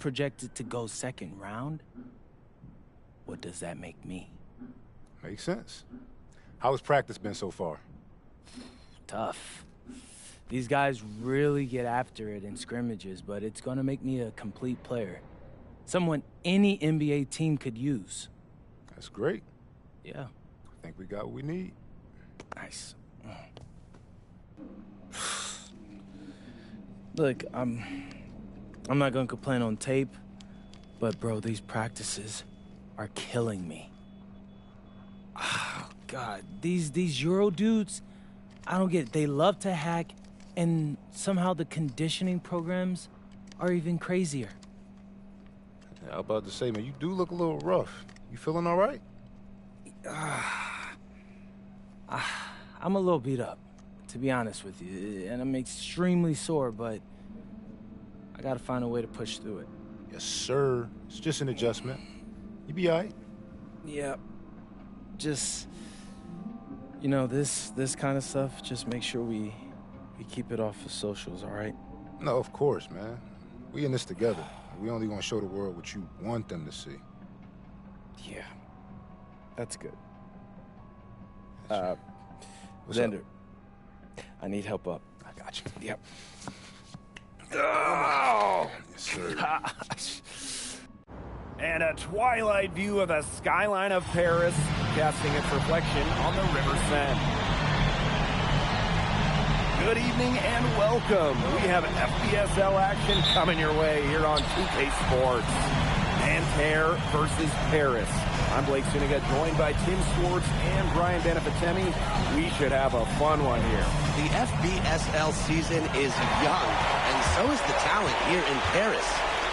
projected to go second round, what does that make me? Makes sense. How has practice been so far? Tough. These guys really get after it in scrimmages, but it's gonna make me a complete player. Someone any NBA team could use. That's great. Yeah. I think we got what we need. Nice. Look, I'm not gonna complain on tape, but bro, these practices are killing me. Oh, God, these Euro dudes, I don't get it. They love to hack, and somehow the conditioning programs are even crazier. Yeah, I was about to say, man, you do look a little rough. You feeling all right? I'm a little beat up, to be honest with you, and I'm extremely sore, but I gotta find a way to push through it. Yes, sir. It's just an adjustment. You be all right? Yeah. Just, you know, this kind of stuff, just make sure we keep it off of socials, all right? No, of course, man. We in this together. We only gonna show the world what you want them to see. Yeah. That's good. What's Xander, up? I need help up. I got you. Yep. Oh! Yes, sir. Gosh. And a twilight view of the skyline of Paris, casting its reflection on the River Seine. Good evening and welcome. We have FBSL action coming your way here on 2K Sports. Nanterre versus Paris. I'm Blake Suniga, joined by Tim Swartz and Brian Benefatemi. We should have a fun one here. The FBSL season is young, and so is the talent here in Paris.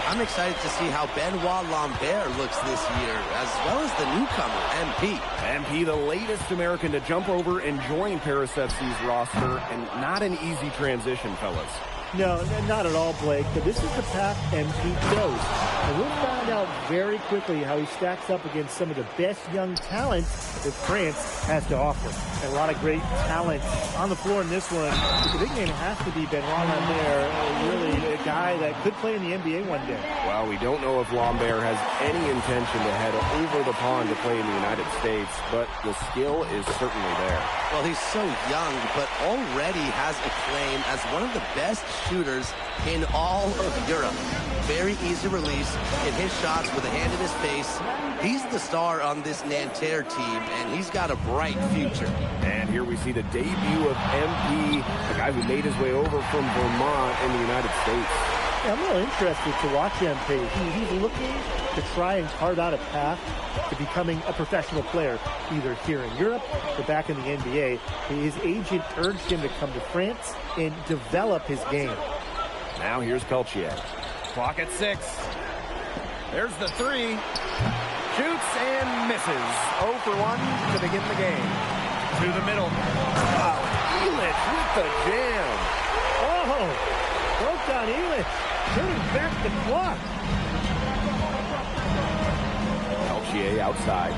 I'm excited to see how Benoit Lambert looks this year, as well as the newcomer, MP. MP, the latest American to jump over and join Paris FC's roster, and not an easy transition, fellas. No, not at all, Blake, but this is the path MP chose. And we'll find out very quickly how he stacks up against some of the best young talent that France has to offer. And a lot of great talent on the floor in this one. But the big name has to be Benoit Lambert, really a guy that could play in the NBA one day. Well, we don't know if Lambert has any intention to head over the pond to play in the United States, but the skill is certainly there. Well, he's so young, but already has a claim as one of the best shooters in all of Europe. Very easy release, can hit shots with a hand in his face. He's the star on this Nanterre team, and he's got a bright future. And here we see the debut of MP, a guy who made his way over from Vermont in the United States. Yeah, I'm really interested to watch MP. He's looking to try and carve out a path to becoming a professional player, either here in Europe or back in the NBA. His agent urged him to come to France and develop his game. Now here's Peltier. Clock at 6. There's the three. Shoots and misses. 0 for 1 to begin the game. To the middle. Oh, Elitch with the jam. Oh, Botan Elitch turning back the clock. Peltier outside.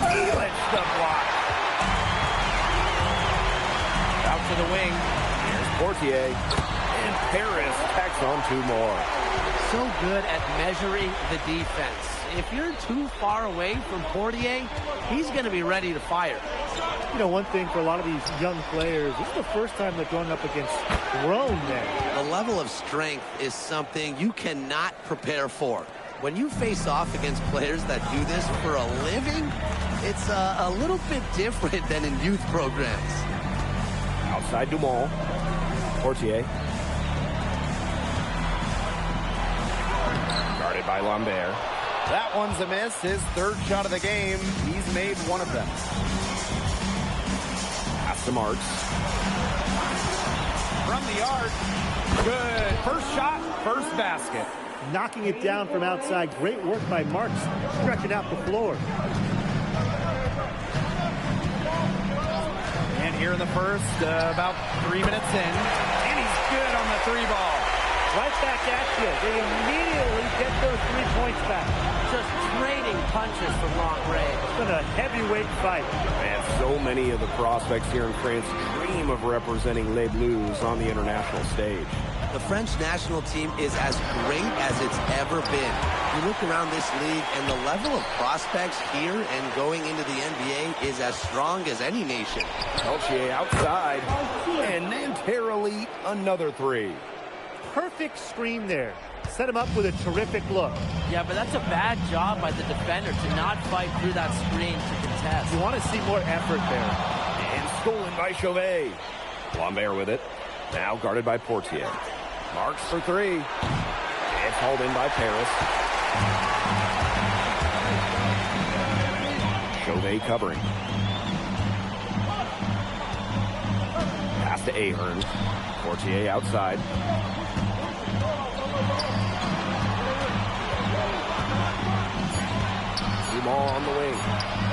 Elitch the block. Out to the wing. Here's Portier. And Paris tacks on 2 more. So good at measuring the defense. If you're too far away from Portier, he's going to be ready to fire. You know, one thing for a lot of these young players, this is the first time they're going up against grown men. The level of strength is something you cannot prepare for. When you face off against players that do this for a living, it's a little bit different than in youth programs. Outside Dumont. Portier. Guarded by Lambert. That one's a miss. His 3rd shot of the game. He's made 1 of them. Pass to Marks. From the arc. Good. First shot, first basket. Knocking it down from outside. Great work by Marks, stretching out the floor. And here in the first, about 3 minutes in. And he's good on the 3 ball. Right back at you. They immediately get those 3 points back. Just trading punches from long range. It's been a heavyweight fight. And so many of the prospects here in France dream of representing Les Bleus on the international stage. The French national team is as great as it's ever been. You look around this league, and the level of prospects here and going into the NBA is as strong as any nation. Peltier outside, and Nanterre Elite, another three. Perfect screen there. Set him up with a terrific look. Yeah, but that's a bad job by the defender to not fight through that screen to contest. You want to see more effort there. And stolen by Chauvet. Lambert with it. Now guarded by Portier. Marks for three. It's hauled in by Paris. Chauvet covering. Pass to Ahern. Portier outside. Dumont on the wing.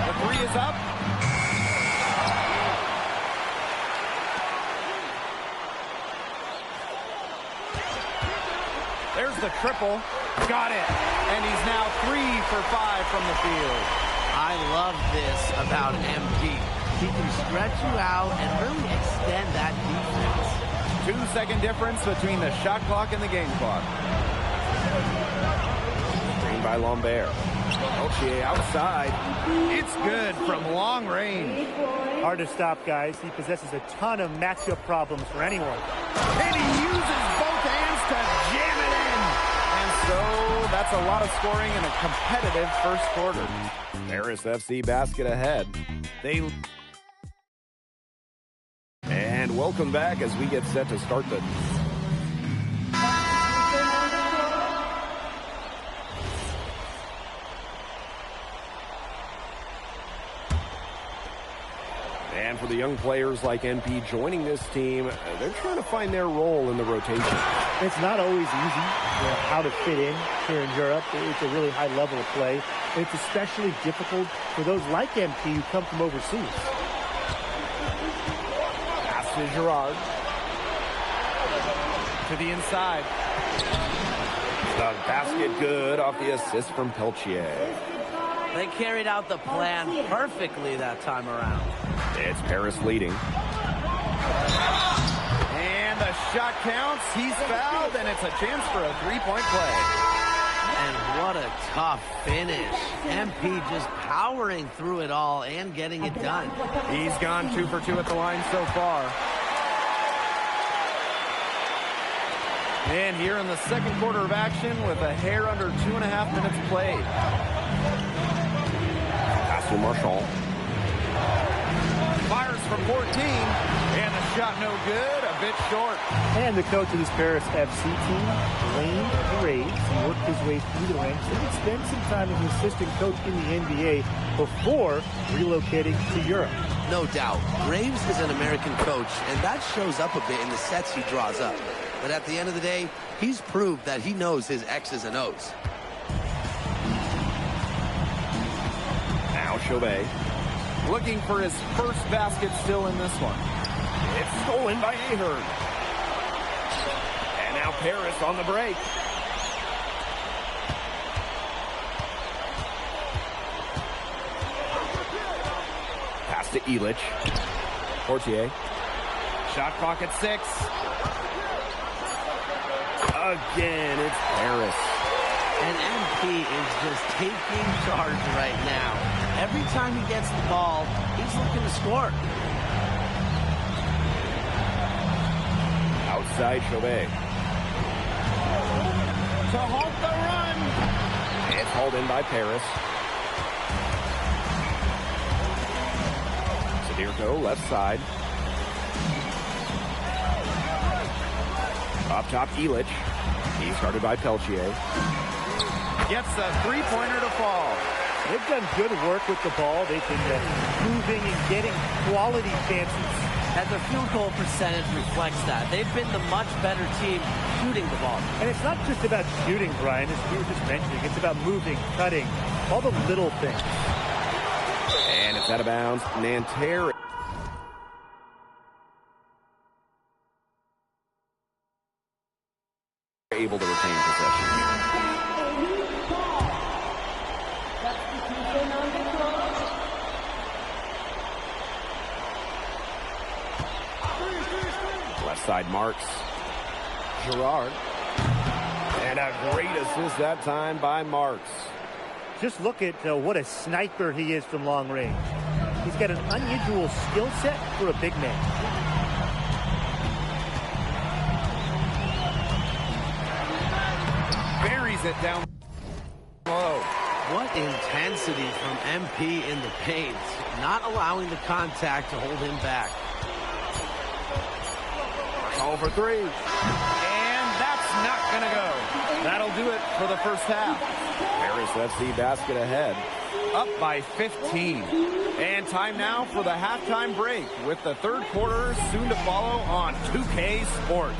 The three is up. There's the triple. Got it. And he's now 3 for 5 from the field. I love this about MP. He can stretch you out and really extend that defense. 2-second difference between the shot clock and the game clock. Screen by Lambert. Peltier outside. It's good from long range. Hard to stop, guys. He possesses a ton of matchup problems for anyone. And he uses both hands to jam it in. And so that's a lot of scoring in a competitive first quarter. Paris FC basket ahead. And welcome back as we get set to start the... And for the young players like NP joining this team, they're trying to find their role in the rotation. It's not always easy, how to fit in here in Europe. It's a really high level of play. It's especially difficult for those like MP who come from overseas. Pass to Girard. To the inside. The basket good off the assist from Peltier. They carried out the plan perfectly that time around. It's Paris leading. And the shot counts. He's fouled, and it's a chance for a three-point play. And what a tough finish. MP just powering through it all and getting it done. He's gone 2 for 2 at the line so far. And here in the second quarter of action with a hair under 2.5 minutes played. Pass to Marchand. Fires from 14, and the shot no good, a bit short. And the coach of this Paris FC team, Lane Graves, he worked his way through the ranks and would spend some time as an assistant coach in the NBA before relocating to Europe. No doubt, Graves is an American coach, and that shows up a bit in the sets he draws up. But at the end of the day, he's proved that he knows his X's and O's. Now Chauvet. Looking for his first basket still in this one. It's stolen by Ahern. And now Paris on the break. Pass to Illich. Portier. Shot clock at 6. Again, it's Paris. And MP is just taking charge right now. Every time he gets the ball, he's looking to score. Outside Chauvet. To halt the run. It's hauled in by Paris. Sadirko, left side. Up top, Illich. He's guarded by Peltier. Gets the three-pointer to fall. They've done good work with the ball. They've been moving and getting quality chances. And their field goal percentage reflects that. They've been the much better team shooting the ball. And it's not just about shooting, Brian, as we were just mentioning. It's about moving, cutting, all the little things. And it's out of bounds. Nanterre. able to retain possession. Left side marks. Gerard. And a great assist that time by Marks. Just look at what a sniper he is from long range. He's got an unusual skill set for a big man. Buries it down low. What intensity from MP in the paint. Not allowing the contact to hold him back. Call for three. And that's not going to go. That'll do it for the first half. Paris FC basket ahead. Up by 15. And time now for the halftime break with the third quarter soon to follow on 2K Sports.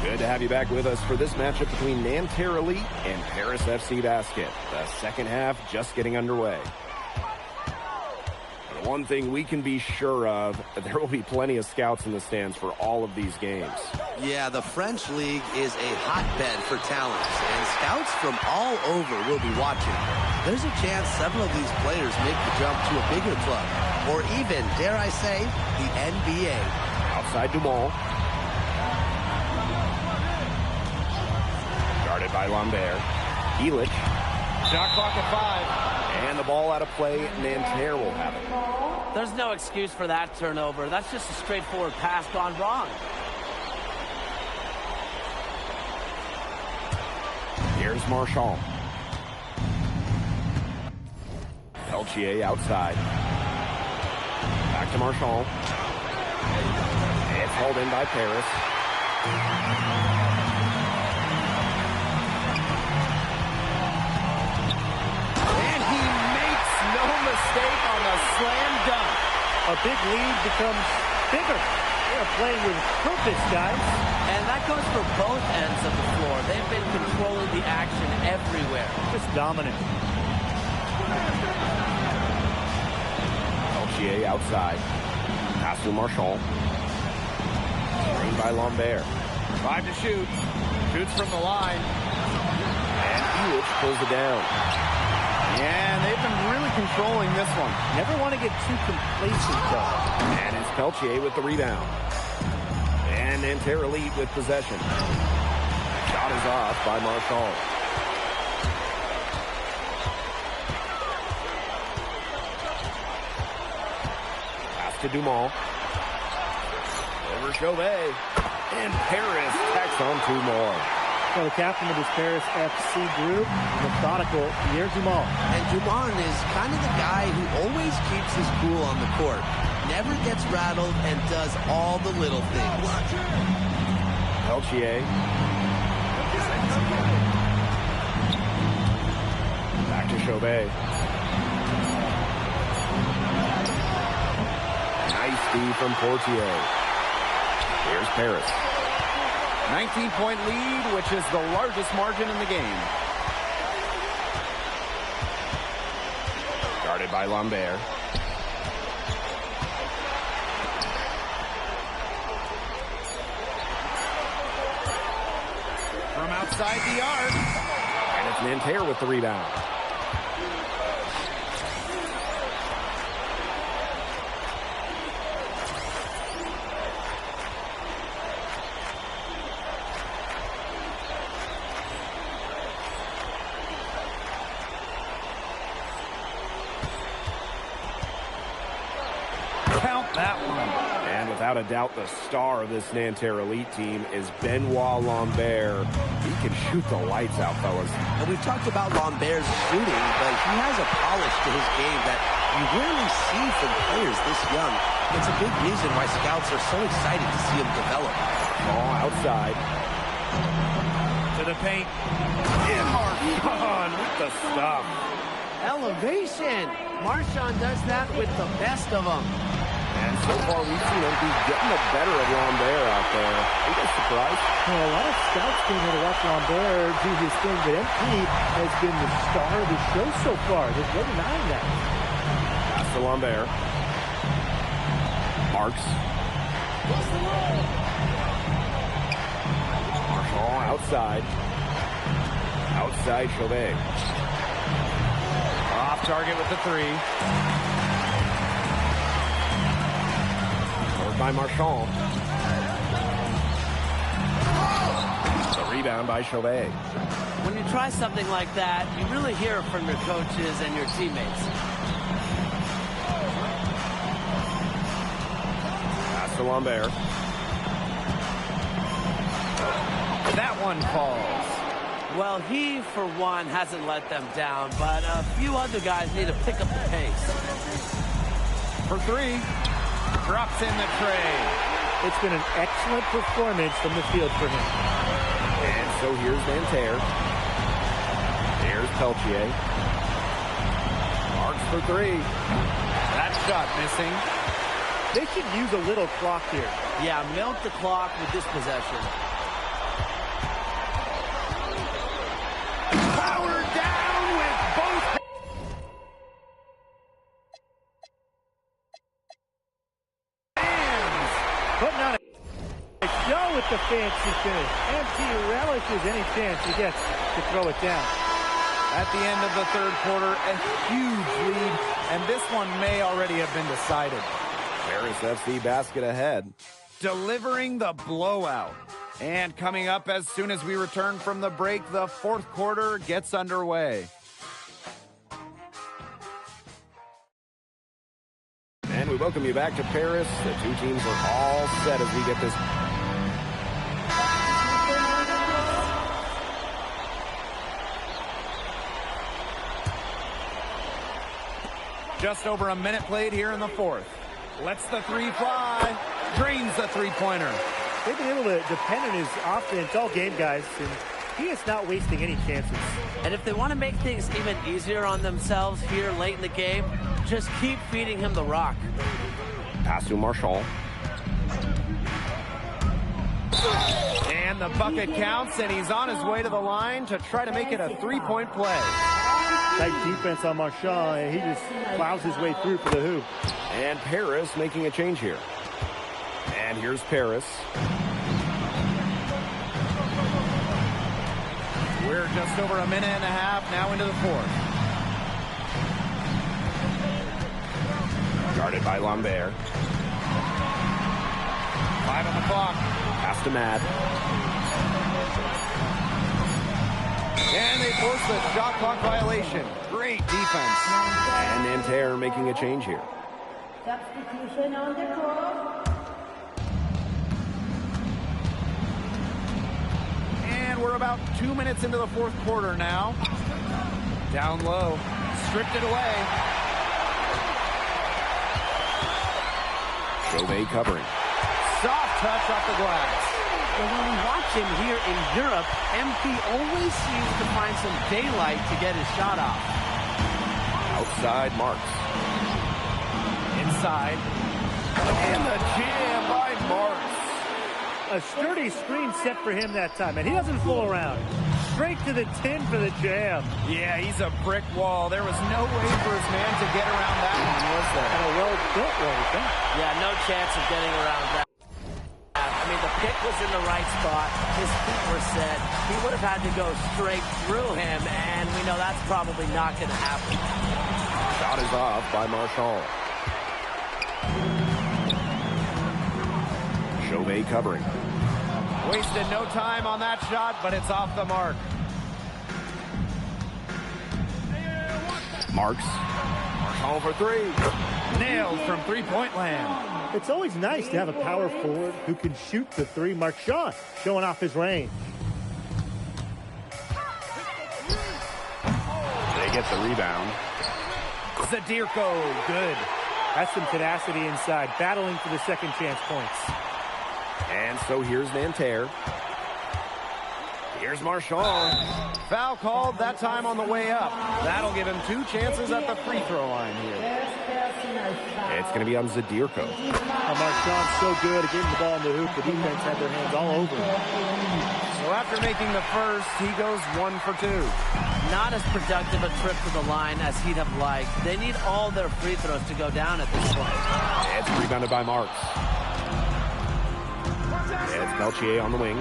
Good to have you back with us for this matchup between Nanterre Elite and Paris FC Basket. The second half just getting underway. The one thing we can be sure of, there will be plenty of scouts in the stands for all of these games. Yeah, the French League is a hotbed for talents, and scouts from all over will be watching. There's a chance several of these players make the jump to a bigger club, or even, dare I say, the NBA. Outside Dumont. Guarded by Lambert. Elich. Shot clock at 5. And the ball out of play. Nanterre will have it. There's no excuse for that turnover. That's just a straightforward pass gone wrong. Here's Marchand. Peltier outside. Back to Marchand. It's held in by Paris. And he makes no mistake on the slam dunk. A big lead becomes bigger. They're playing with purpose, guys. And that goes for both ends of the floor. They've been controlling the action everywhere. Just dominant. Peltier outside. Pass to Marchand. Screened by Lambert. 5 to shoot. Shoots from the line. And Elich pulls it down. Yeah, they've been really controlling this one. Never want to get too complacent, though. And it's Peltier with the rebound. And Nanterre Elite with possession. Shot is off by Marchand. Pass to Dumont. Over Chauvet. And Paris tacks on 2 more. So the captain of this Paris FC group, methodical Pierre Dumont. And Dumont is kind of the guy who always keeps his cool on the court. Never gets rattled and does all the little things. Peltier. Back to Chauvet. Nice D from Portier. Here's Paris. 19-point lead, which is the largest margin in the game. Guarded by Lambert. From outside the arc. And it's Nanterre with the rebound. Count that one. And without a doubt, the star of this Nanterre Elite team is Benoit Lambert. He can shoot the lights out, fellas. And we've talked about Lambert's shooting, but he has a polish to his game that you rarely see from players this young. It's a big reason why scouts are so excited to see him develop. Ball outside. To the paint. And Marchand with the stop. Elevation. Marchand does that with the best of them. And so far, we've seen him be getting the better of Lambert out there. Are you guys surprised? Well, a lot of scouts came here to watch Lambert do his thing, but MP has been the star of the show so far. There's no denying that. Pass to Lambert. Marks. Marchand side. Outside Chauvet. Off target with the three. Scored by Marchand. The rebound by Chauvet. When you try something like that, you really hear it from your coaches and your teammates. Pass to Lambert. That one falls. Well, he, for one, hasn't let them down, but a few other guys need to pick up the pace. For three. Drops in the tray. It's been an excellent performance from the field for him. And so here's Nanterre. There's Peltier. Marks for three. That shot missing. They should use a little clock here. Yeah, milk the clock with this possession. Power down with both hands. Putting on a show with the fancy finish. MP relishes any chance he gets to throw it down. At the end of the third quarter, a huge lead, and this one may already have been decided. Paris FC basket ahead. Delivering the blowout. And coming up as soon as we return from the break, the fourth quarter gets underway. And we welcome you back to Paris. The two teams are all set as we get this. Just over a minute played here in the fourth. Lets the three fly. Drains the three-pointer. They've been able to depend on his offense all game, guys, and he is not wasting any chances. And if they want to make things even easier on themselves here late in the game, just keep feeding him the rock. Pass to Marchand. And the bucket counts, and he's on his way to the line to try to make it a three-point play. Tight defense on Marchand, and he just plows his way through for the hoop. And Paris making a change here. And here's Paris. We're just over a minute and a half now into the fourth. Guarded by Lambert. 5 on the clock. Pass to Mad. And they force the shot clock violation. Great defense. And Nanterre making a change here. Substitution on the court. And we're about 2 minutes into the fourth quarter now. Down low. Stripped it away. Chauvet covering. Soft touch off the glass. But when we watch him here in Europe, MP always seems to find some daylight to get his shot off. Outside Marks. Inside. And the jam by Marks. A sturdy screen set for him that time, and he doesn't fool around. Straight to the tin for the jam. Yeah, he's a brick wall. There was no way for his man to get around that one, was there? And a well-built one, huh? Yeah, no chance of getting around that. I mean, the pick was in the right spot. His feet were set. He would have had to go straight through him, and we know that's probably not going to happen. Shot is off by Marchand. Chauvet covering. Wasted no time on that shot, but it's off the mark. Marks. Marchand for three. Nailed from three-point land. It's always nice to have a power forward who can shoot the three. Marchand showing off his range. They get the rebound. Zadirko, good. That's some tenacity inside, battling for the second chance points. And so here's Nanterre. Here's Marchand. Foul called that time on the way up. That'll give him 2 chances at the free throw line here. It's going to be on Zadirko. Marchand's so good at getting the ball in the hoop. The defense had their hands all over him. So after making the first, he goes 1 for 2. Not as productive a trip to the line as he'd have liked. They need all their free throws to go down at this point. It's rebounded by Marks. It's Peltier on the wing.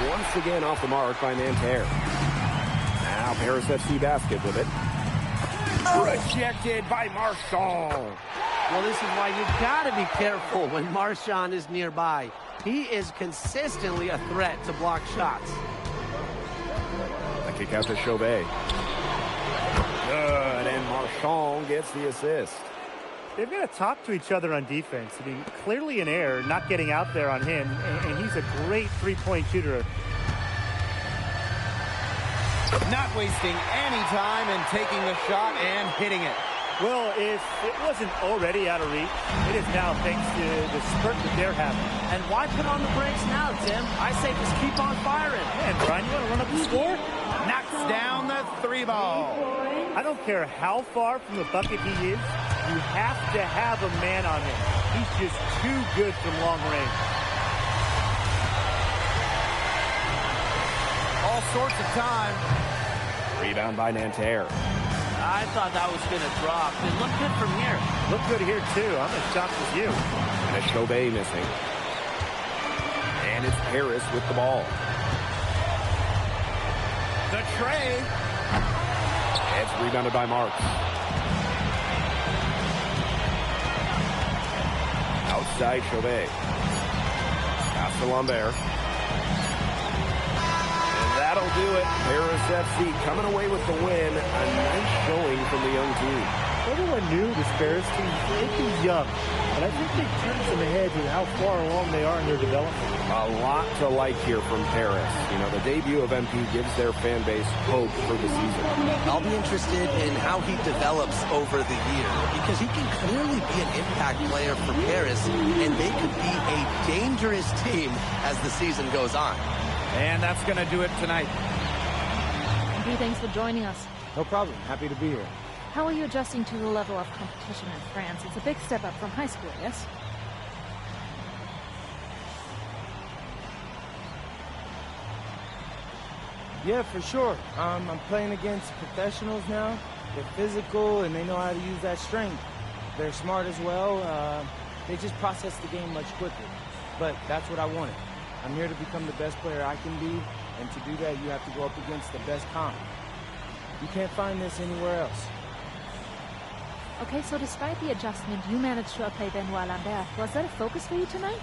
once again off the mark by Nanterre. Now Paris FC basket with it. Rejected by Marchand. Well, this is why you've got to be careful when Marchand is nearby. He is consistently a threat to block shots. The kick out to Chauvet. Good, and Marchand gets the assist. They've got to talk to each other on defense. I mean, clearly an error, not getting out there on him, and he's a great three-point shooter. Not wasting any time and taking the shot and hitting it. Well, if it wasn't already out of reach, it is now thanks to the spurt that they're having. And why put on the brakes now, Tim? I say just keep on firing. Man, Brian, you want to run up the score? Knocks down the 3-ball. I don't care how far from the bucket he is. You have to have a man on him. He's just too good from long range. All sorts of time. Rebound by Nanterre. I thought that was going to drop. It looked good from here. Look good here, too. I'm as shocked as you. And a Chauvet missing. And it's Paris with the ball. The tray. It's rebounded by Marks. Outside Chauvet. Pass to Lambert. That'll do it. Paris FC coming away with the win. A nice showing from the young team. Everyone knew this Paris team is young, but I think they've turned some heads with how far along they are in their development. A lot to like here from Paris. You know, the debut of MP gives their fan base hope for the season. I'll be interested in how he develops over the year because he can clearly be an impact player for Paris, and they could be a dangerous team as the season goes on. And that's going to do it tonight. Andy, thanks for joining us. No problem. Happy to be here. How are you adjusting to the level of competition in France? It's a big step up from high school, yes? Yeah, for sure. I'm playing against professionals now. They're physical, and they know how to use that strength. They're smart as well. They just process the game much quicker. But that's what I wanted. I'm here to become the best player I can be, and to do that, you have to go up against the best comp. You can't find this anywhere else. Okay, so despite the adjustment, you managed to outplay Benoit Lambert. Was that a focus for you tonight?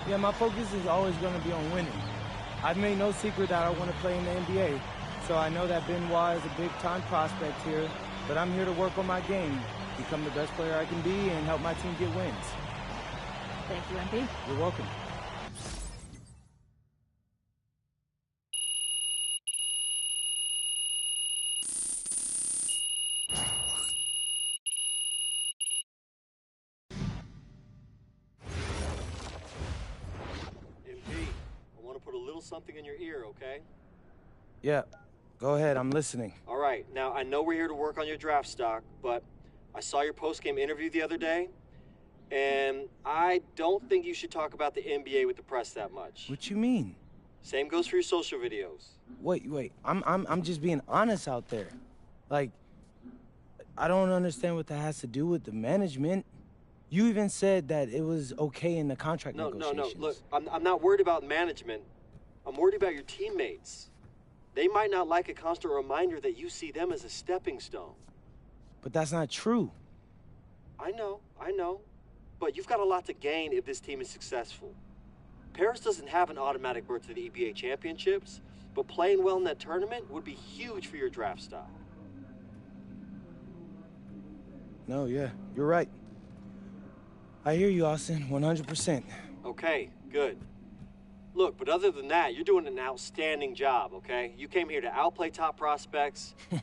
Yeah, my focus is always going to be on winning. I've made no secret that I want to play in the NBA, so I know that Benoit is a big-time prospect here, but I'm here to work on my game, become the best player I can be, and help my team get wins. Thank you, MP. You're welcome. Something in your ear, okay? Yeah, go ahead, I'm listening. All right, now I know we're here to work on your draft stock, but I saw your post-game interview the other day, and I don't think you should talk about the NBA with the press that much. What you mean? Same goes for your social videos. Wait, I'm just being honest out there. Like, I don't understand what that has to do with the management. You even said that it was okay in the contract negotiations. No, look, I'm not worried about management. I'm worried about your teammates. They might not like a constant reminder that you see them as a stepping stone. But that's not true. I know. But you've got a lot to gain if this team is successful. Paris doesn't have an automatic berth to the EBA championships, but playing well in that tournament would be huge for your draft stock. No, yeah, you're right. I hear you, Austin, 100%. Okay, good. Look, but other than that, you're doing an outstanding job, okay? You came here to outplay top prospects, and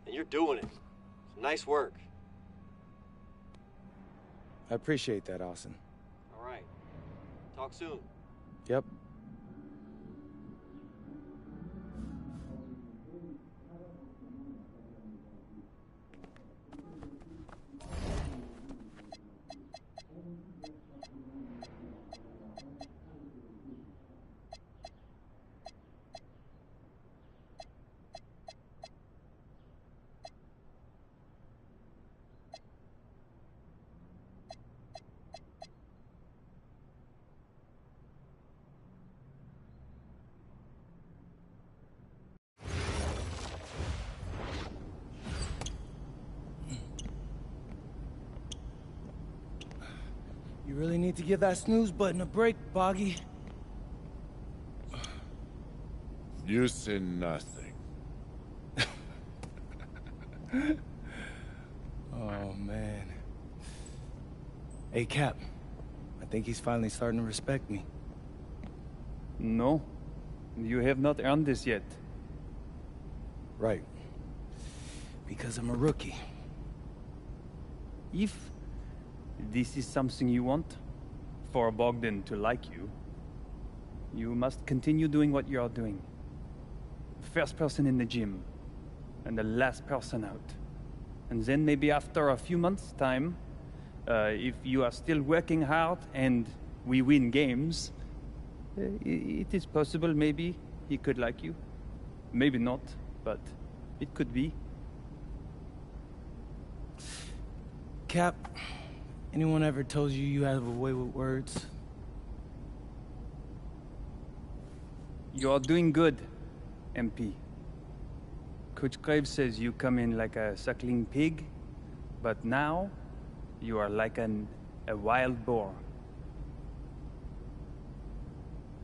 you're doing it. Nice work. I appreciate that, Austin. All right. Talk soon. Yep. really need to give that snooze button a break, Boggy. You say nothing. Oh, man. Hey, Cap. I think he's finally starting to respect me. No. You have not earned this yet. Right. Because I'm a rookie. If this is something you want, for Bogdan to like you, you must continue doing what you are doing. First person in the gym, and the last person out. And then maybe after a few months' time, if you are still working hard and we win games, it is possible maybe he could like you. Maybe not, but it could be. Cap, anyone ever told you you have a way with words? You are doing good, MP. Coach Graves says you come in like a suckling pig, but now you are like a wild boar.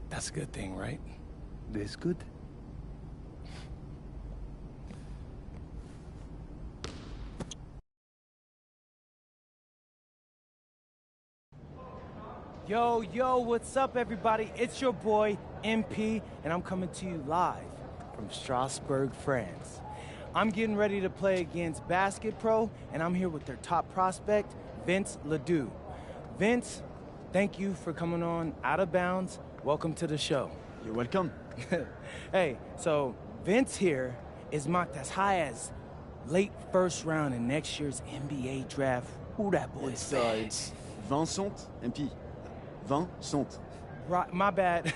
That's a good thing, right? That's good. Yo, what's up, everybody? It's your boy, MP, and I'm coming to you live from Strasbourg, France. I'm getting ready to play against Basket Pro, and I'm here with their top prospect, Vince Ledoux. Vince, thank you for coming on Out of Bounds. Welcome to the show. You're welcome. Hey, so Vince here is mocked as high as late first round in next year's NBA draft. Who that boy is? It's Vincent, MP. Vincent. Right, my bad.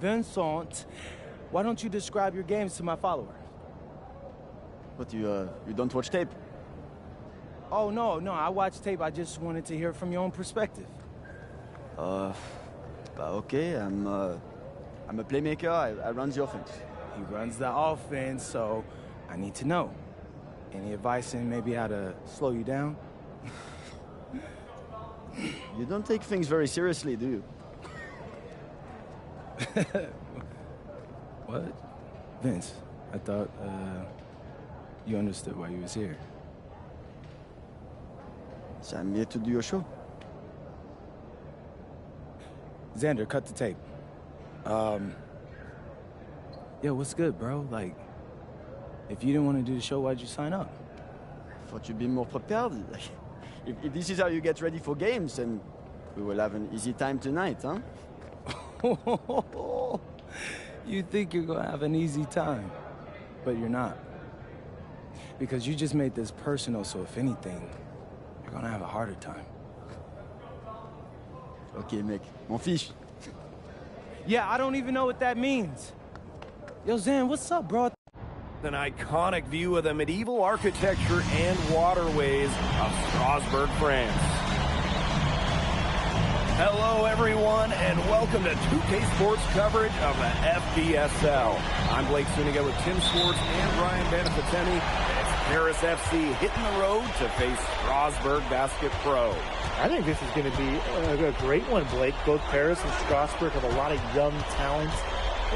Vincent, why don't you describe your games to my follower? But you don't watch tape? Oh, no, I watch tape. I just wanted to hear from your own perspective. Okay, I'm a playmaker. I run the offense. He runs the offense, so I need to know. Any advice in maybe how to slow you down? You don't take things very seriously, do you? What? Vince, I thought, you understood why you was here. So I'm here to do your show. Xander, cut the tape. Yo, what's good, bro? Like, if you didn't want to do the show, why'd you sign up? Thought you'd be more prepared. If this is how you get ready for games, then we will have an easy time tonight, huh? You think you're gonna have an easy time, but you're not. Because you just made this personal, so if anything, you're gonna have a harder time. Okay, mec. M'en fiche. Yeah, I don't even know what that means. Yo, Zan, what's up, bro? An iconic view of the medieval architecture and waterways of Strasbourg, France. Hello, everyone, and welcome to 2K Sports coverage of the FBSL. I'm Blake Suniga with Tim Swartz and Brian Banafiteni. It's Paris FC hitting the road to face Strasbourg Basket Pro. I think this is going to be a great one, Blake. Both Paris and Strasbourg have a lot of young talents,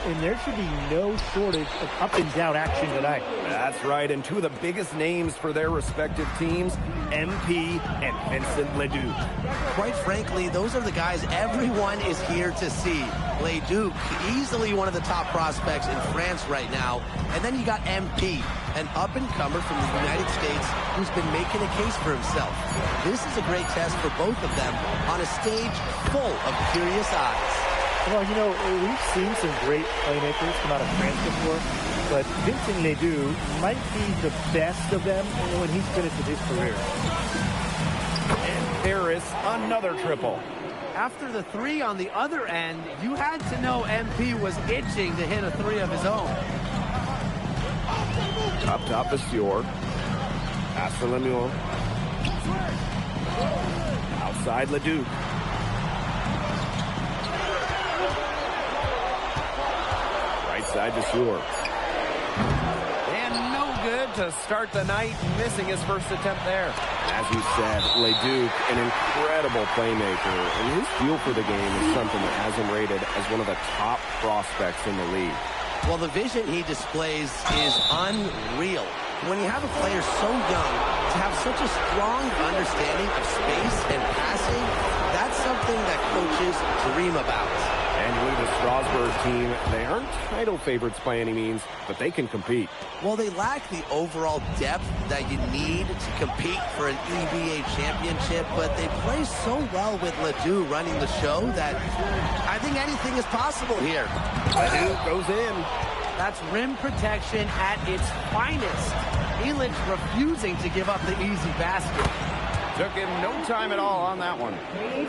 and there should be no shortage of up-and-down action tonight. That's right, and two of the biggest names for their respective teams, MP and Vincent Ledoux. Quite frankly, those are the guys everyone is here to see. Ledoux, easily one of the top prospects in France right now. And then you got MP, an up-and-comer from the United States who's been making a case for himself. This is a great test for both of them on a stage full of curious eyes. Well, you know, we've seen some great playmakers come out of France before, but Vincent Ledoux might be the best of them when he's finished with his career. And Paris, another triple. After the three on the other end, you had to know MP was itching to hit a three of his own. Up top is Fior. Pass to Lemuel. Outside Ledoux. Right side to Fior. And no good. good to start the night, missing his first attempt there. As you said, Leduc, an incredible playmaker, and his feel for the game is something that has him rated as one of the top prospects in the league. Well, the vision he displays is unreal. When you have a player so young, to have such a strong understanding of space and passing, that's something that coaches dream about. And you leave the Strasburg team, they aren't title favorites by any means, but they can compete. Well, they lack the overall depth that you need to compete for an EBA championship, but they play so well with Ledoux running the show that I think anything is possible here. Ledoux goes in. That's rim protection at its finest. Elitch refusing to give up the easy basket. Took him no time at all on that one.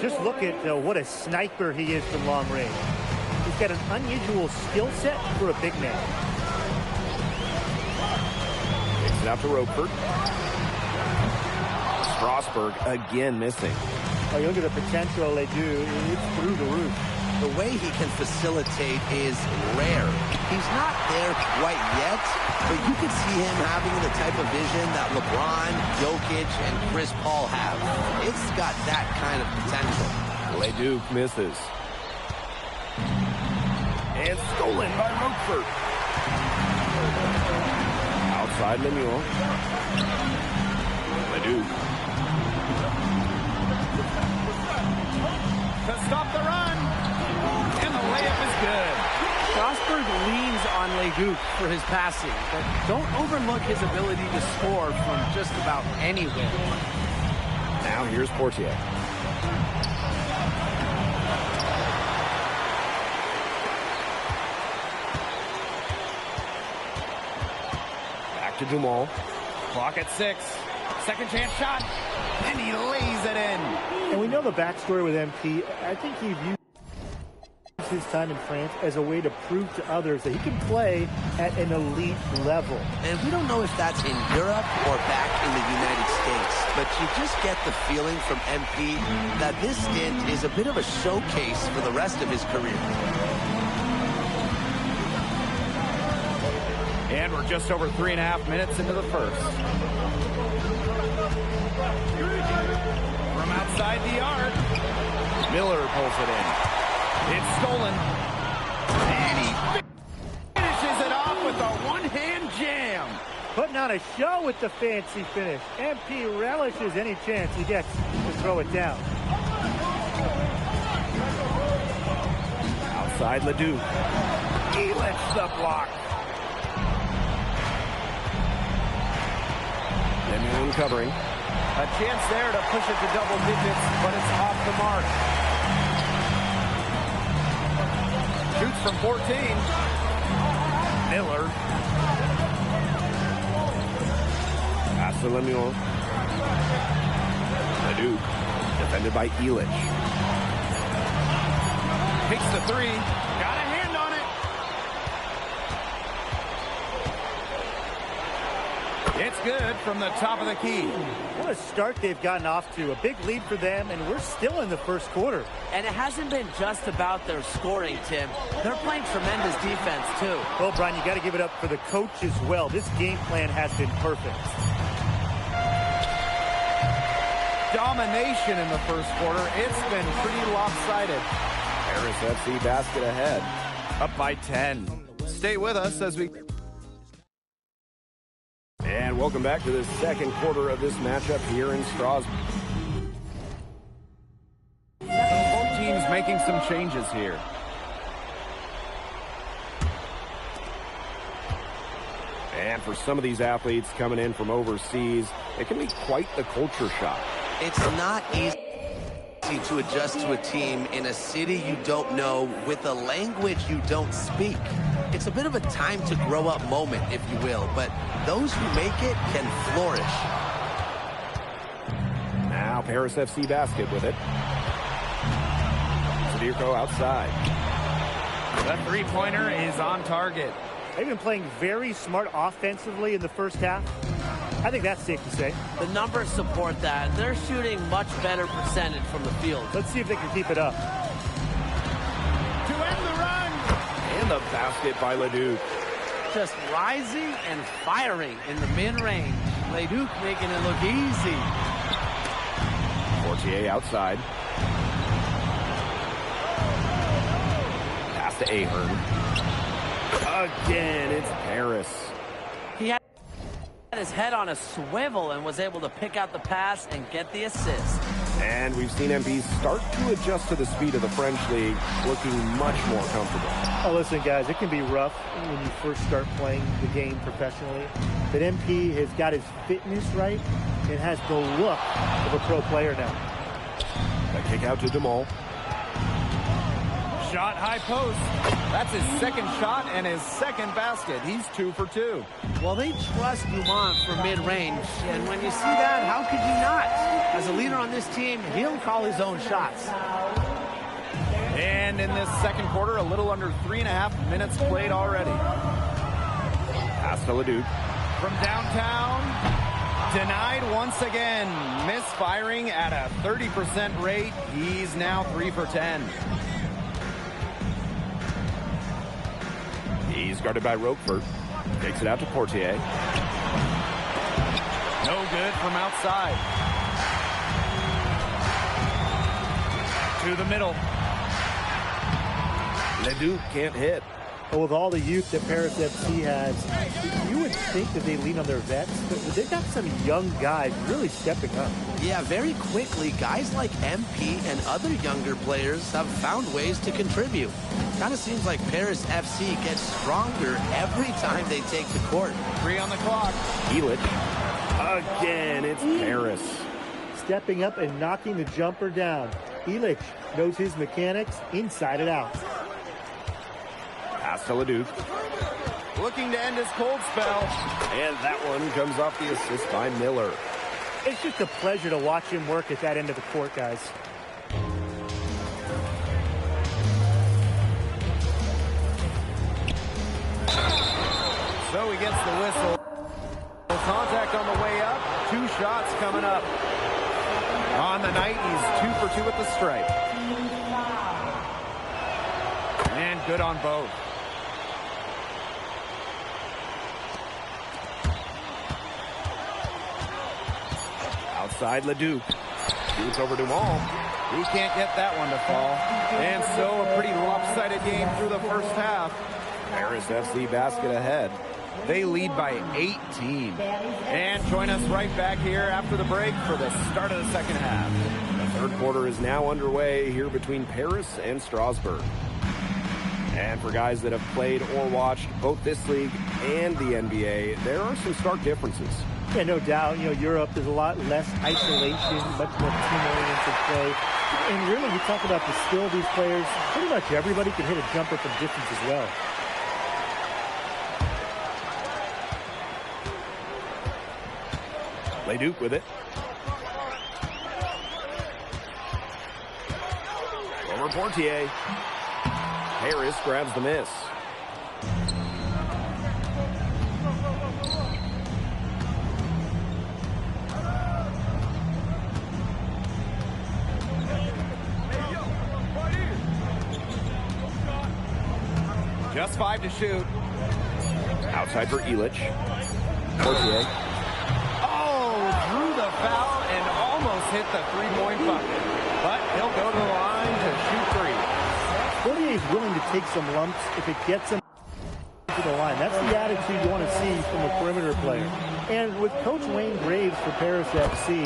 Just look at what a sniper he is from long range. He's got an unusual skill set for a big man. Kicks it out to Roper. Strasburg again missing. Oh, you look at the potential they do. It's through the roof. The way he can facilitate is rare. He's not there quite yet, but you can see him having the type of vision that LeBron, Jokic, and Chris Paul have. It's got that kind of potential. Leduc misses. And stolen by Rochefort. Outside Lemuel. Leduc. To stop the run. And the layup is good. Strasburg leans on Leduc for his passing, but don't overlook his ability to score from just about anywhere. Now here's Portier. Back to Dumal. Clock at 6. Second chance shot. And he lays it in. And we know the backstory with MP. I think he views his time in France as a way to prove to others that he can play at an elite level. And we don't know if that's in Europe or back in the United States, but you just get the feeling from MP that this stint is a bit of a showcase for the rest of his career. And we're just over 3.5 minutes into the first. From outside the arc, Miller pulls it in. It's stolen. And he finishes it off with a one-hand jam. Putting on a show with the fancy finish. MP relishes any chance he gets to throw it down. Outside Ledoux. He lets the block. Lemuel covering. A chance there to push it to double digits, but it's off the mark. Shoots from 14. Miller. Pass to Lemuel. Ledoux. Defended by Elitch. Takes the 3. Got a hand on it. It's good from the top of the key. What a start they've gotten off to. A big lead for them, and we're still in the first quarter. And it hasn't been just about their scoring, Tim. They're playing tremendous defense, too. Well, Brian, you got to give it up for the coach as well. This game plan has been perfect. Domination in the first quarter. It's been pretty lopsided. Paris FC basket ahead. Up by 10. Stay with us as we... And welcome back to the second quarter of this matchup here in Strasbourg. Both teams making some changes here. And for some of these athletes coming in from overseas, it can be quite the culture shock. It's not easy to adjust to a team in a city you don't know with a language you don't speak. It's a bit of a time to grow up moment, if you will, but those who make it can flourish. Now Paris FC basket with it. Sadirko outside. The three-pointer is on target. They've been playing very smart offensively in the first half. I think that's safe to say. The numbers support that. They're shooting much better percentage from the field. Let's see if they can keep it up. To end the run. And the basket by Ledoux. just rising and firing in the mid-range. Leduc making it look easy. Portier outside. Pass to Ahern. Again, it's Paris. He had his head on a swivel and was able to pick out the pass and get the assist. And we've seen MP start to adjust to the speed of the French league, looking much more comfortable. Oh, listen, guys, it can be rough when you first start playing the game professionally. But MP has got his fitness right and has the look of a pro player now. A kick out to DeMol. Shot high post. That's his second shot and his second basket. He's 2 for 2. Well, they trust Dumont for mid-range, and when you see that, how could you not? As a leader on this team, he'll call his own shots. And in this second quarter, a little under 3.5 minutes played already. Pass to Leduc. From downtown, denied once again. Misfiring at a 30% rate. He's now 3 for 10. He's guarded by Roquefort. Takes it out to Portier. No good from outside. To the middle. Leduc can't hit. Well, with all the youth that Paris FC has, you would think that they lean on their vets, but they've got some young guys really stepping up. Yeah, very quickly, guys like MP and other younger players have found ways to contribute. Kind of seems like Paris FC gets stronger every time they take the court. 3 on the clock. Illich. Again, it's Paris. Stepping up and knocking the jumper down. Illich knows his mechanics inside and out. Pass to Leduc. Looking to end his cold spell. And that one comes off the assist by Miller. It's just a pleasure to watch him work at that end of the court, guys. So he gets the whistle. Contact on the way up. 2 shots coming up. On the night, he's 2 for 2 at the stripe. And good on both. Outside Leduc. Shoots over Dumont. He can't get that one to fall. And so a pretty lopsided game through the first half. Paris FC basket ahead. They lead by 18. And join us right back here after the break for the start of the second half. The third quarter is now underway here between Paris and Strasbourg. And for guys that have played or watched both this league and the NBA, there are some stark differences. Yeah, no doubt. You know, Europe is a lot less isolation, much more team-oriented play. And really, you talk about the skill of these players, pretty much everybody can hit a jumper from distance as well. Leduc with it. Over Portier. Harris grabs the miss. Just 5 to shoot. Outside for Illich. Portier. Oh, drew the foul and almost hit the three-point bucket. But he'll go to the line to shoot 3. Portier is willing to take some lumps if it gets him to the line. That's the attitude you want to see from a perimeter player. And with Coach Wayne Graves for Paris FC,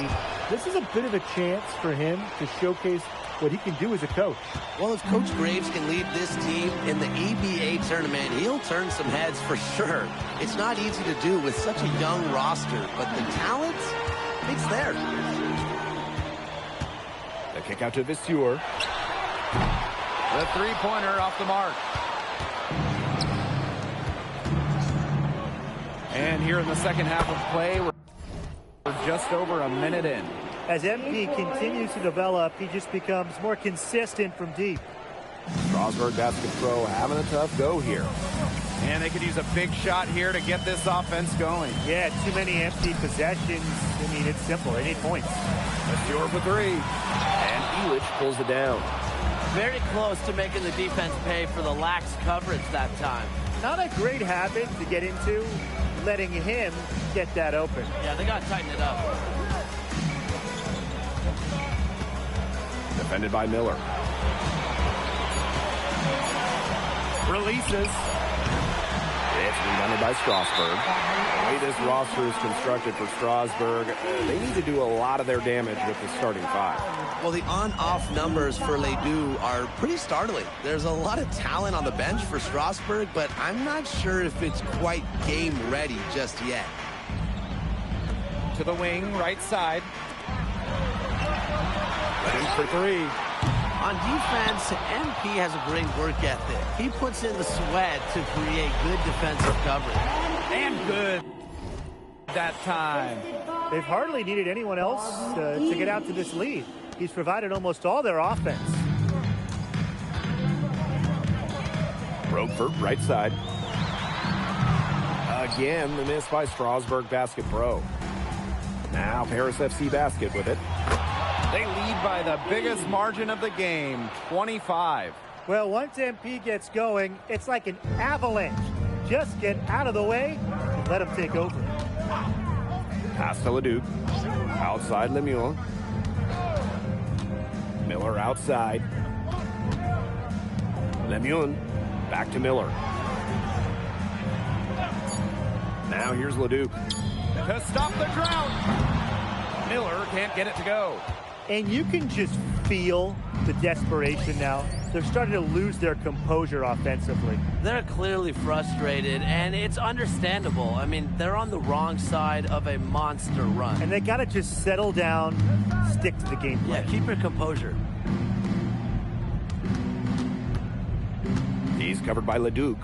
this is a bit of a chance for him to showcase what he can do as a coach. Well, if Coach Graves can lead this team in the EBA tournament, he'll turn some heads for sure. It's not easy to do with such a young roster, but the talent, it's there. The kick out to Visseur. The three-pointer off the mark. And here in the second half of play, we're just over a minute in. As MP continues to develop, he just becomes more consistent from deep. Strasbourg Basket Pro having a tough go here. And they could use a big shot here to get this offense going. Yeah, too many empty possessions. I mean, it's simple. They need points. Visseur for 3. And Illich pulls it down. Very close to making the defense pay for the lax coverage that time. Not a great habit to get into, letting him get that open. Yeah, they got to tighten it up. Defended by Miller. Releases. It's rebounded by Strasburg. The way this roster is constructed for Strasburg, they need to do a lot of their damage with the starting five. Well, the on-off numbers for Ledoux are pretty startling. There's a lot of talent on the bench for Strasburg, but I'm not sure if it's quite game ready just yet. To the wing, right side. Ledoux for three. On defense, MP has a great work ethic. He puts in the sweat to create good defensive coverage. And good that time. They've hardly needed anyone else to get out to this lead. He's provided almost all their offense. Roquefort, right side. Again, the miss by Strasburg Basket Pro. Now Paris FC Basket with it. They lead by the biggest margin of the game, 25. Well, once MP gets going, it's like an avalanche. Just get out of the way and let him take over. Pass to Ledoux. Outside Lemieux. Miller outside. Lemieux. Back to Miller. Now here's Ledoux. To stop the drought. Miller can't get it to go. And you can just feel the desperation now. They're starting to lose their composure offensively. They're clearly frustrated, and it's understandable. I mean, they're on the wrong side of a monster run. And they got to just settle down, stick to the game plan. Yeah, keep your composure. He's covered by Ledoux.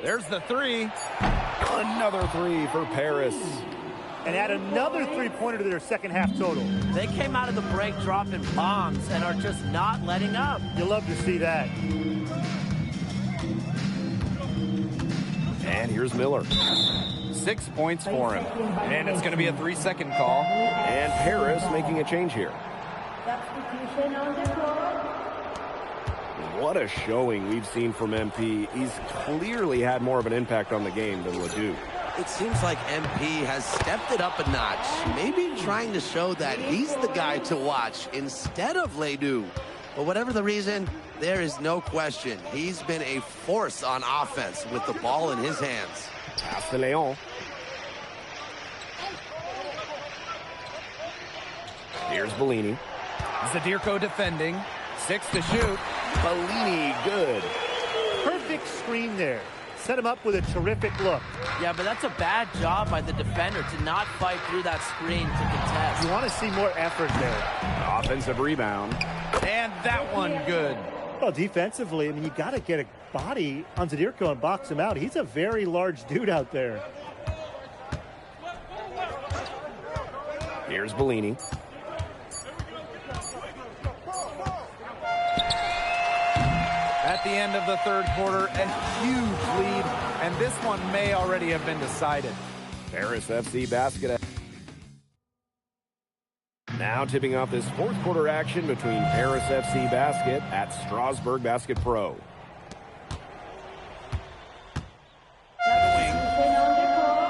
There's the three. Another three for Paris. And add another three-pointer to their second half total. They came out of the break dropping bombs and are just not letting up. You'll love to see that. And here's Miller. 6 points for him. And it's going to be a 3-second call. And Paris making a change here. Substitution on the court. What a showing we've seen from MP. He's clearly had more of an impact on the game than Ledoux. It seems like MP has stepped it up a notch, maybe trying to show that he's the guy to watch instead of Ledoux. But whatever the reason, there is no question. He's been a force on offense with the ball in his hands. Pass to Leon. Here's Bellini. Zadirko defending. 6 to shoot. Bellini, good. Perfect screen there. Set him up with a terrific look. Yeah, but that's a bad job by the defender to not fight through that screen to contest. You want to see more effort there. Offensive rebound. And that one good. Well, defensively, I mean, you got to get a body on Zadirko and box him out. He's a very large dude out there. Here's Bellini. At the end of the third quarter, a huge lead, and this one may already have been decided. Paris FC Basket. Now tipping off this fourth quarter action between Paris FC Basket at Strasburg Basket Pro. Substitution on the court.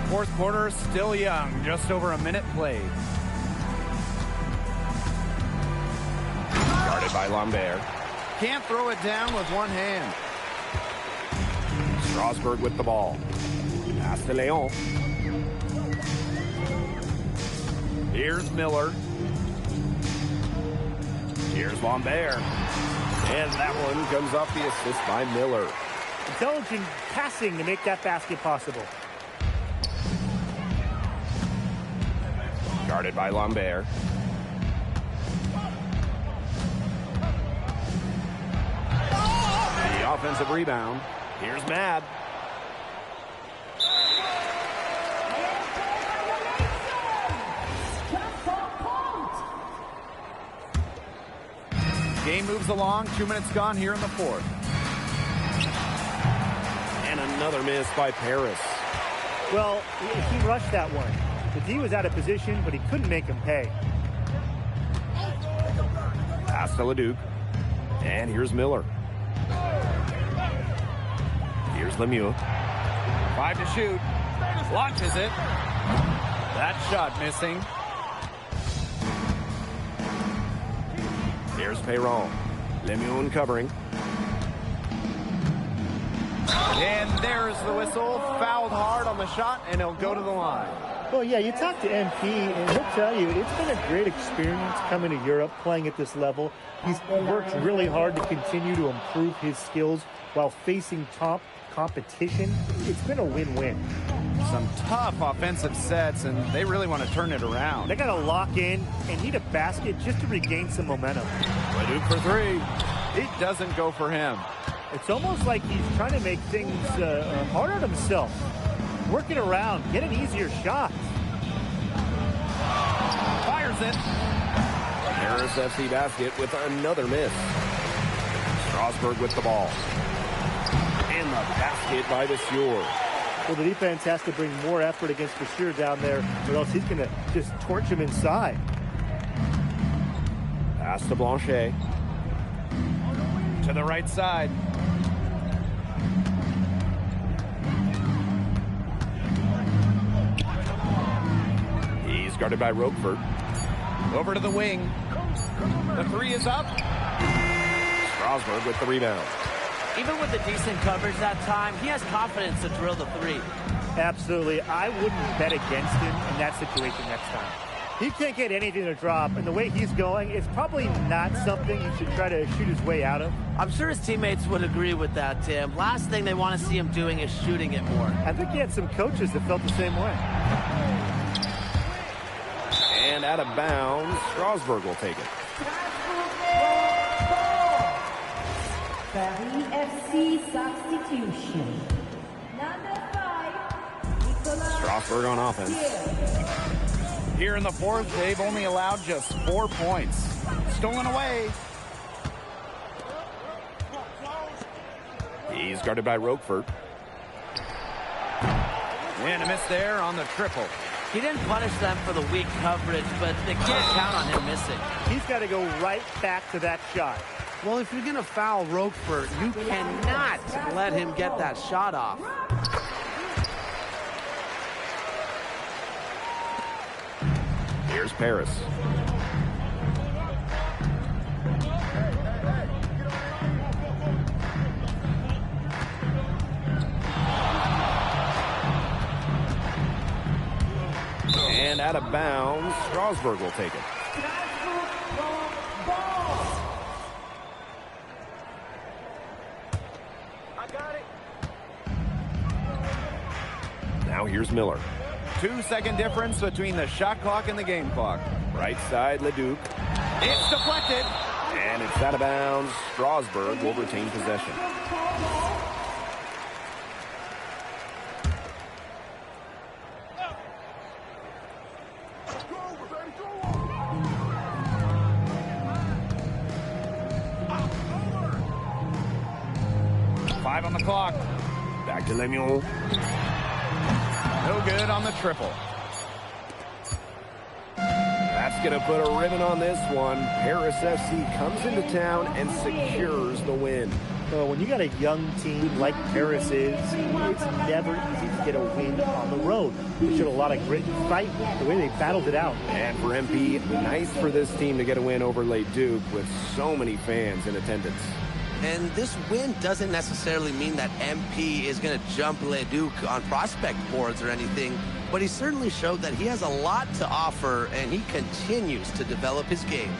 Fourth quarter, still young, just over a minute played. Guarded by Lambert. Can't throw it down with one hand. Strasburg with the ball. Pass to Leon. Here's Miller. Here's Lambert. And that one comes off the assist by Miller. Intelligent passing to make that basket possible. Guarded by Lambert. The offensive rebound. Here's Mad. Game moves along. 2 minutes gone here in the fourth. And another miss by Paris. Well, he rushed that one. The D was out of position, but he couldn't make him pay. Pass to Leduc. And here's Miller. Here's Lemieux. 5 to shoot. Launches it. That shot missing. Here's Perron. Lemieux covering. And there's the whistle. Fouled hard on the shot, and he'll go to the line. Well, yeah, you talk to MP, and he'll tell you it's been a great experience coming to Europe, playing at this level. He's worked really hard to continue to improve his skills while facing top competition. It's been a win-win. Some tough offensive sets, and they really want to turn it around. They got to lock in and need a basket just to regain some momentum. Leduc for three. It doesn't go for him. It's almost like he's trying to make things harder on himself. Working around, getting easier shots. Fires it. Paris FC basket with another miss. Strasburg with the ball. And the basket by the Sieur. Well, the defense has to bring more effort against the Sieur down there, or else he's going to just torch him inside. Pass to Blanchet. To the right side. He's guarded by Roquefort. Over to the wing. The three is up. Strasburg with the rebound. Even with the decent coverage that time, he has confidence to drill the three. Absolutely. I wouldn't bet against him in that situation next time. He can't get anything to drop, and the way he's going, it's probably not something you should try to shoot his way out of. I'm sure his teammates would agree with that, Tim. Last thing they want to see him doing is shooting it more. I think he had some coaches that felt the same way. And out of bounds, Strasburg will take it. Paris FC substitution. Number 5, Nicolas. Strasburg on offense. Here in the fourth, they've only allowed just 4 points. Stolen away. He's guarded by Roquefort. And a miss there on the triple. He didn't punish them for the weak coverage, but they can't count on him missing. He's got to go right back to that shot. Well, if you're going to foul Roquefort, you cannot let him get that shot off. Here's Paris. And out of bounds, Strasburg will take it. Now here's Miller. 2-second difference between the shot clock and the game clock. Right side, Leduc. It's deflected. And it's out of bounds. Strasburg will retain possession. Five on the clock. Back to Lemieux. No good on the triple. That's going to put a ribbon on this one. Paris FC comes into town and secures the win. So when you got a young team like Paris is, it's never easy to get a win on the road. They showed a lot of grit and fight, the way they battled it out. And for MP, nice for this team to get a win over Leduc with so many fans in attendance. And this win doesn't necessarily mean that MP is going to jump Leduc on prospect boards or anything, but he certainly showed that he has a lot to offer, and he continues to develop his game.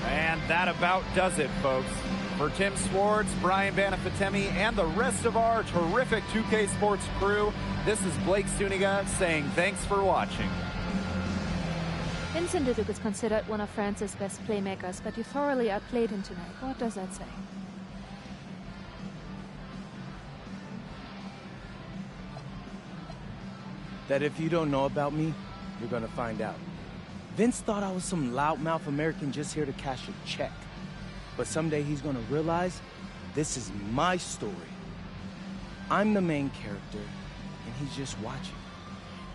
And that about does it, folks. For Tim Swartz, Brian Banafitemi, and the rest of our terrific 2K Sports crew, this is Blake Suniga saying thanks for watching. Vincent Leduc is considered one of France's best playmakers, but you thoroughly outplayed him tonight. What does that say? That if you don't know about me, you're gonna find out. Vince thought I was some loudmouth American just here to cash a check. But someday he's gonna realize this is my story. I'm the main character, and he's just watching.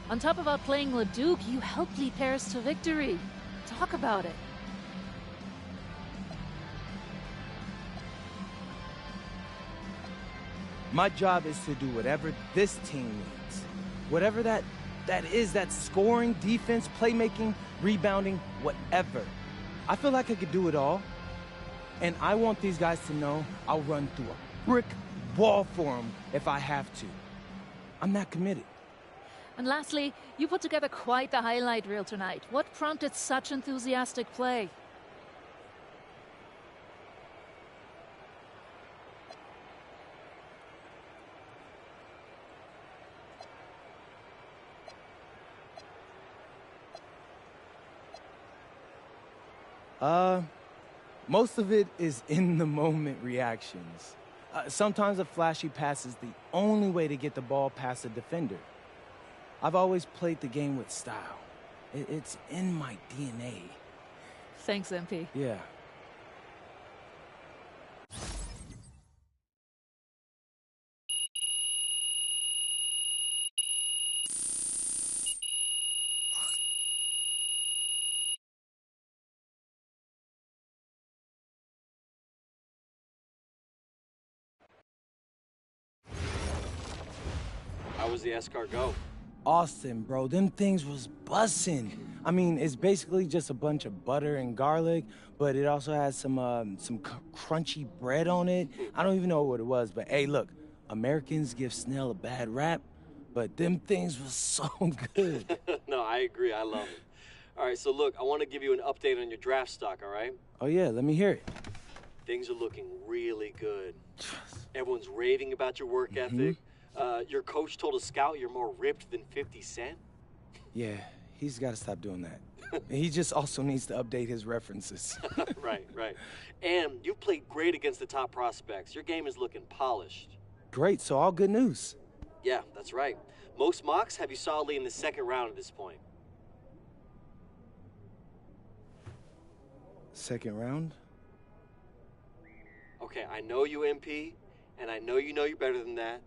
On top of outplaying Leduc, you helped lead Paris to victory. Talk about it. My job is to do whatever this team needs. Whatever that is, that's scoring, defense, playmaking, rebounding, whatever. I feel like I could do it all. And I want these guys to know I'll run through a brick wall for them if I have to. I'm that committed. And lastly, you put together quite the highlight reel tonight. What prompted such enthusiastic play? Most of it is in-the-moment reactions. Sometimes a flashy pass is the only way to get the ball past a defender. I've always played the game with style. It's in my DNA. Thanks, MP. Yeah. How was the escargot? Austin, bro, them things was bussin'. I mean, it's basically just a bunch of butter and garlic, but it also has some crunchy bread on it. I don't even know what it was, but hey, look, Americans give Snell a bad rap, but them things was so good. No, I agree. I love it. All right, so look, I want to give you an update on your draft stock, all right? Oh yeah, let me hear it. Things are looking really good. Everyone's raving about your work ethic. Your coach told a scout you're more ripped than 50 Cent. Yeah, he's got to stop doing that. He just also needs to update his references. Right. And you've played great against the top prospects. Your game is looking polished. Great, so all good news. Yeah, that's right. Most mocks have you solidly in the second round at this point. Second round? Okay, I know you, MP, and I know you're better than that.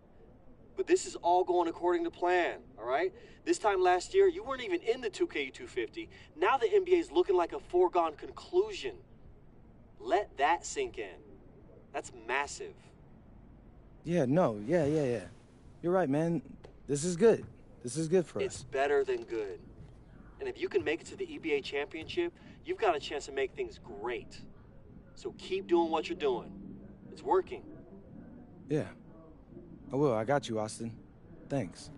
But this is all going according to plan, all right? This time last year, you weren't even in the 2K250. Now the NBA's looking like a foregone conclusion. Let that sink in. That's massive. Yeah. You're right, man. This is good. This is good for us. It's better than good. And if you can make it to the EBA championship, you've got a chance to make things great. So keep doing what you're doing. It's working. Yeah. I will. I got you, Austin. Thanks.